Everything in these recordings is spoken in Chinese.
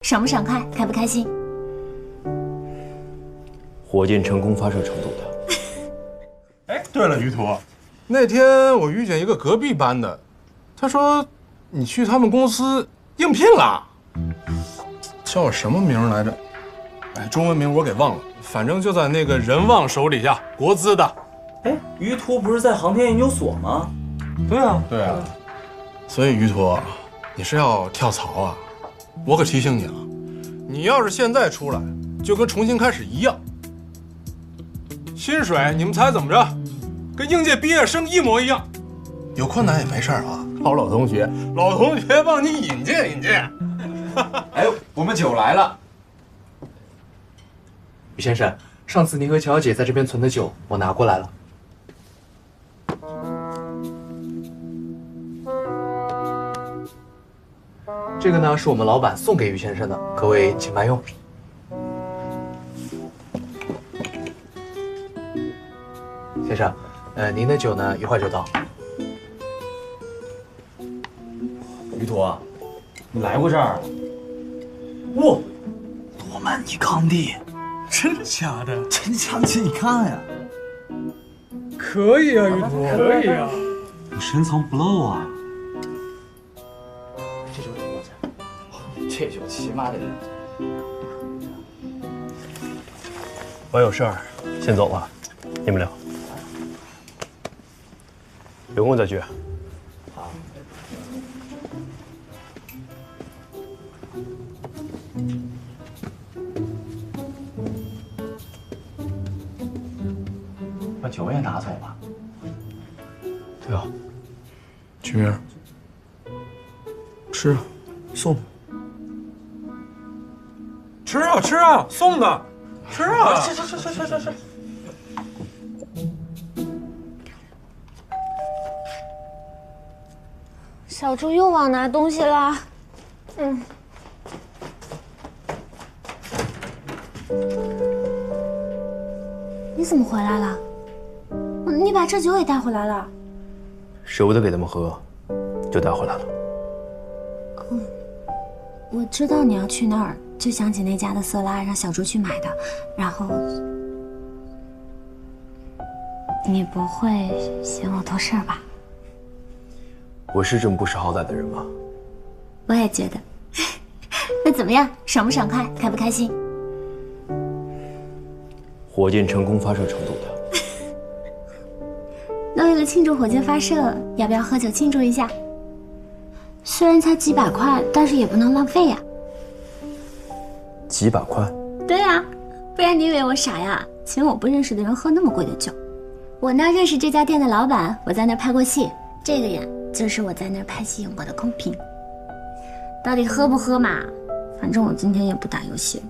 爽不爽快，开不开心？火箭成功发射程度的。哎，对了，于途，那天我遇见一个隔壁班的，他说你去他们公司应聘了，叫什么名来着？哎，中文名我给忘了，反正就在那个人旺手底下，国资的。哎，于途不是在航天研究所吗？对啊，对啊。所以于途，你是要跳槽啊？我可提醒你了，你要是现在出来，就跟重新开始一样。薪水你们猜怎么着？跟应届毕业生一模一样。有困难也没事啊，找老同学，老同学帮你引荐引荐。哎，我们酒来了。于先生，上次您和乔小姐在这边存的酒，我拿过来了。这个呢是我们老板送给于先生的，各位请慢用。先生，您的酒呢一会儿就到。于途，你来过这儿？哇，诺曼底康帝，真的假的？真相机，你看呀。可以啊，于途，可以啊。你深藏不露啊。这酒多少钱？这酒起码得。我有事儿，先走了，你们聊。有空再聚。好。把酒也拿走吧。对啊。曲明，吃啊，送。吃啊吃啊，送的，吃啊！吃。小猪又忘拿东西了。你怎么回来了？你把这酒也带回来了？舍不得给他们喝，就带回来了。我知道你要去那儿，就想起那家的色拉让小猪去买的，然后你不会嫌我多事儿吧？我是这么不识好歹的人吗？我也觉得。那怎么样，爽不爽快，开不开心？火箭成功发射程度的。那为了庆祝火箭发射，要不要喝酒庆祝一下？虽然才几百块，但是也不能浪费呀。几百块？对呀，不然你以为我傻呀？请我不认识的人喝那么贵的酒。我那认识这家店的老板，我在那儿拍过戏，这个呀就是我在那儿拍戏用过的空瓶。到底喝不喝嘛？反正我今天也不打游戏了，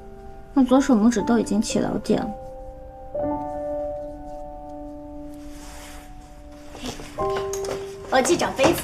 我左手拇指都已经起老茧了。我去找杯子。